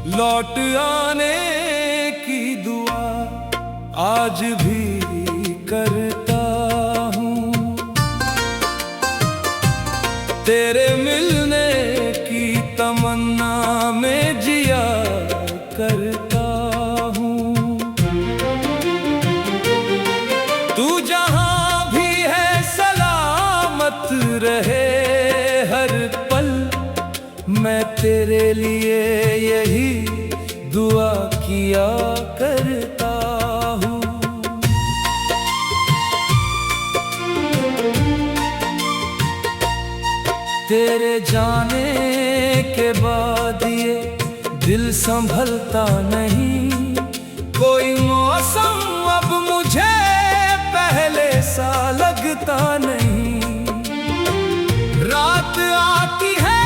लौट आने की दुआ आज भी करता हूँ, तेरे मिलने की तमन्ना में जिया करता हूँ। तू जहाँ भी है सलामत रहे हर पल, मैं तेरे लिए यही दुआ किया करता हूँ। तेरे जाने के बाद ये दिल संभलता नहीं, कोई मौसम अब मुझे पहले सा लगता नहीं। रात आती है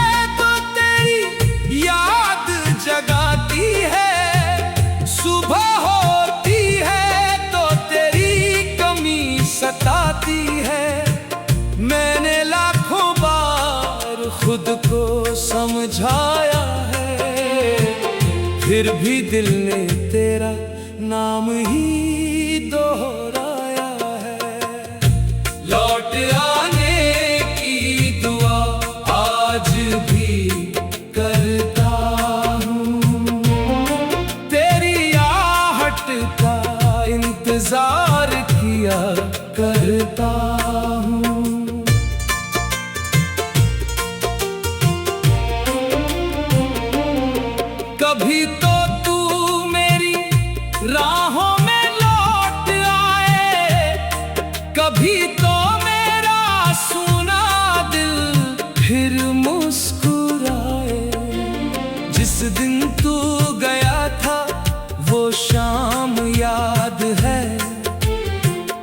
याद जगाती है, सुबह होती है तो तेरी कमी सताती है। मैंने लाखों बार खुद को समझाया है, फिर भी दिल ने तेरा नाम ही दोहराया है। लौट आने की दुआ आज भी करता हूँ, तेरी आहट का इंतजार किया करता हूँ। कभी तो तू मेरी राहों में लौट आए, कभी तो मेरा सुना दिल फिर मुस्कुराए। जिस दिन तू गया था वो शाम याद है,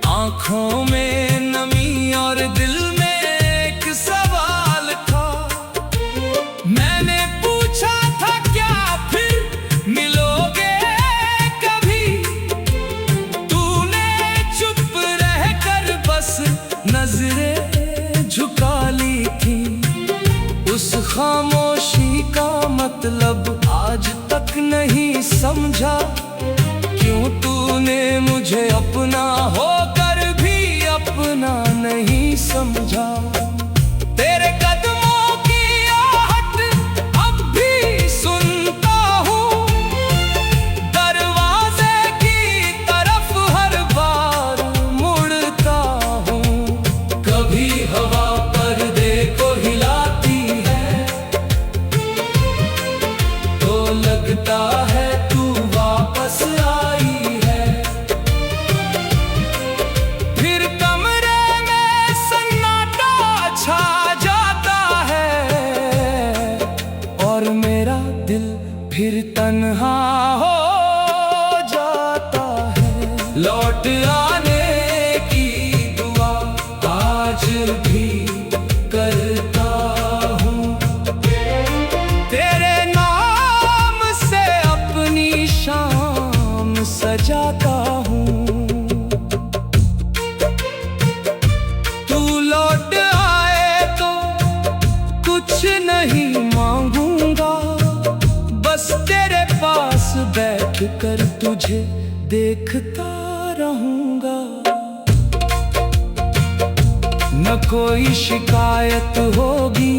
आँखों में नमी और दिल में एक सवाल था। मैंने पूछा था क्या फिर मिलोगे कभी, तूने चुप रहकर बस नजरें झुका ली थी। उस खामोशी का मतलब आज तक नहीं समझा, क्यों तूने मुझे अपना होकर भी अपना नहीं समझा। तेरे कदमों की आहट अब भी सुनता हूँ, दरवाजे की तरफ हर बार मुड़ता हूँ। कभी हवा पर्दे को हिलाती है तो लगता है तू वापस आई है। फिर कमरे में सन्नाटा छा जाता है और मेरा दिल फिर तन्हा हो जाता है। लौट आने की दुआ आज भी करता हूँ, तेरे नाम से अपनी शाम सजाता हूँ। तू लौट आए तो कुछ नहीं मांगूंगा, बस तेरे पास बैठ कर तुझे देखता रहूंगा। न कोई शिकायत होगी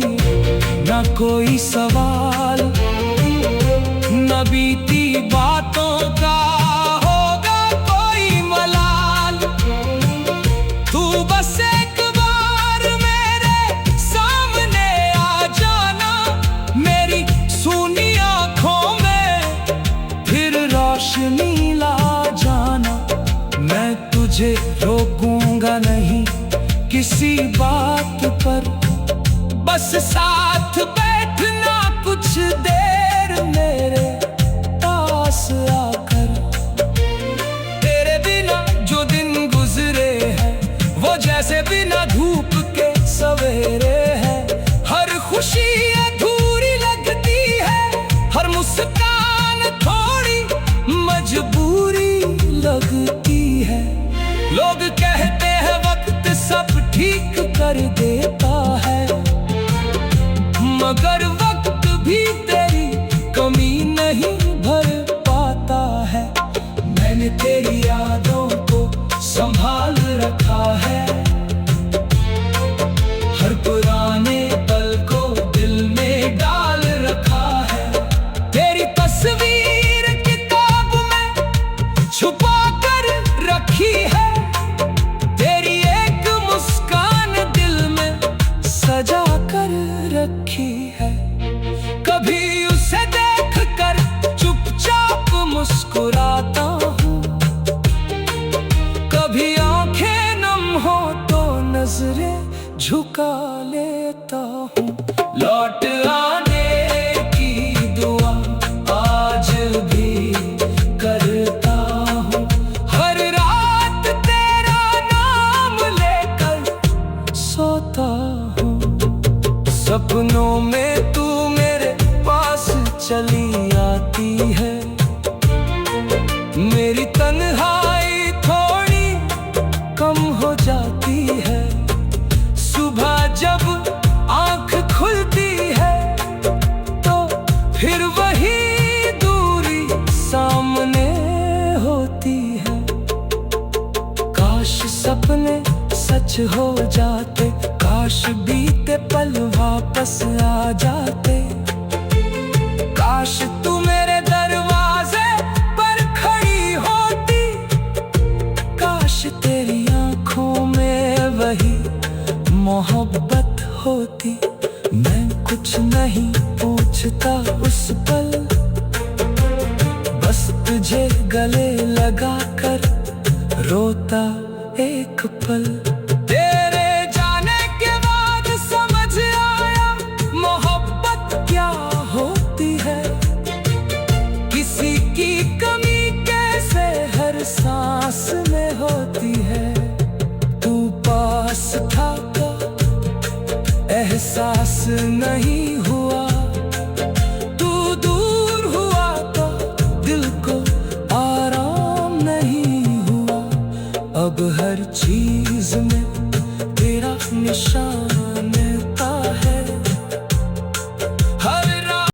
न कोई सवाल, न बीती बातों का होगा कोई मलाल। तू बस एक बार मेरे सामने आ जाना, मेरी सूनी आँखों में फिर रोशनी ला जाना। मैं तुझे रोकूंगा नहीं किसी बात पर, बस साथ बैठना कुछ देर में लगती है। लोग कहते हैं वक्त सब ठीक कर देता है, मगर वक्त भी तेरी कमी नहीं भर पाता है। मैंने तेरी यादों को संभाल रखा है, हर पुराने पल को दिल में डाल रखा है। तेरी तस्वीर किताब में छुपा कर रखी है, तेरी एक मुस्कान दिल में सजा कर रखी है। कभी उसे देख कर चुपचाप मुस्कुराता हूँ, कभी आंखें नम हो तो नजरें झुका लेता हूँ। लौट आने की दुआ आज भी करता हूँ, हर रात तेरा नाम लेकर सोता हूँ। सपनों में तू मेरे पास चली आती है, मेरी तन्हाई थोड़ी कम हो जाती है। सुबह जब आँख खुलती है तो फिर वही दूरी सामने होती है। काश सपने सच हो जाते, काश बीते पल वापस आ जाते। काश तू मेरे दरवाजे पर खड़ी होती, काश तेरी आँखों में वही मोहब्बत होती। मैं कुछ नहीं पूछता उस पल, बस तुझे गले लगा कर रोता एक पल।